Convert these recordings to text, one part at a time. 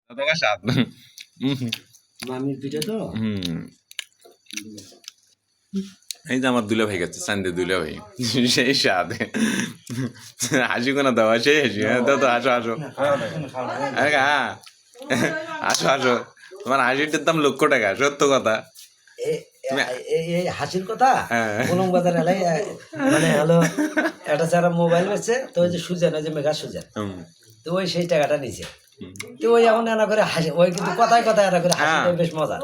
দেখা স্বাদ। মামির পিঠে তো এই যে আমার দুলা ভাই গেছে চান্দে দুলা ভাই সেই স্বাদ হাসি কোনা দাও সেই হাসি দাও তো আসো আসো হ্যাঁ আসো আসো তোমার হাসিটার দাম লক্ষ টাকা সত্য কথা এই হাসির কথা হ্যাঁ। উলং বাজার এলাই মানে হলো একটা যারা মোবাইল বেচছে তো ওই যে সুজেন ওই যে মেঘা সুজেন তো ওই সেই টাকাটা নিছে তো ওই এখন এনা করে হাসি ওই কিন্তু কথায় কথায় এনা করে হাসিটা বেশ মজা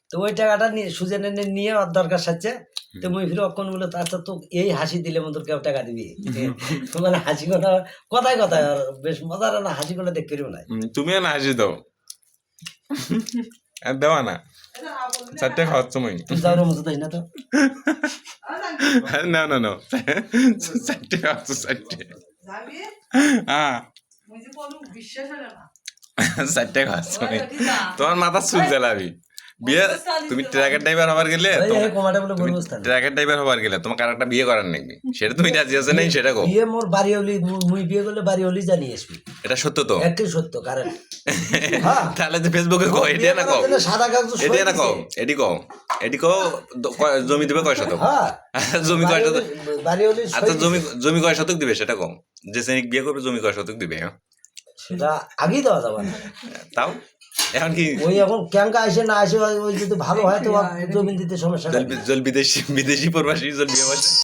তো ওই টাকাটা নিয়ে সুজেনে নিয়ে ওর দরকার সাজছে তো মুই ফিরে অক্ষণ বলে আচ্ছা তো এই হাসি দিলে মন তোর কেউ টাকা দিবি মানে হাসি কথা কথায় কথায় আর বেশ মজার না হাসি করে দেখ করিও নাই তুমিও না হাসি দাও আর দেওয়া না চারটে খাওয়ার সময় তুই যাওয়ার মতো তাই না তো না না না চারটে খাওয়াচ্ছ চারটে হ্যাঁ চারটে খাওয়ার সময় তোমার মাথা চুল জ্বালাবি বিয়ে তুমি ট্রাকের ড্রাইভার হবার গেলে ট্রাকের ড্রাইভার হবার গেলে তোমাকে আর একটা বিয়ে করার নাকি সেটা তুমি রাজি আছে নাই সেটা কো বিয়ে মোর বাড়ি হলি মুই বিয়ে করলে বাড়ি হলি জানি আসবি এটা সত্য তো একটাই সত্য কারণ তাহলে তো ফেসবুকে কও এটা না কও সাদা কাগজ এটা না কও এটি কও জমি দিবে কয় শতক জমি কয় শতক বাড়ি হলি আচ্ছা জমি কয় শতক দিবে সেটা কও যে সৈনিক বিয়ে করবে জমি কয় শতক দিবে সেটা আগেই দেওয়া যাবে না তাও এখন কি ওই এখন ক্যাঙ্কা আসে না আসে ওই যদি ভালো হয় তো জমি দিতে সমস্যা জল বিদেশি প্রবাসী জল বিয়ে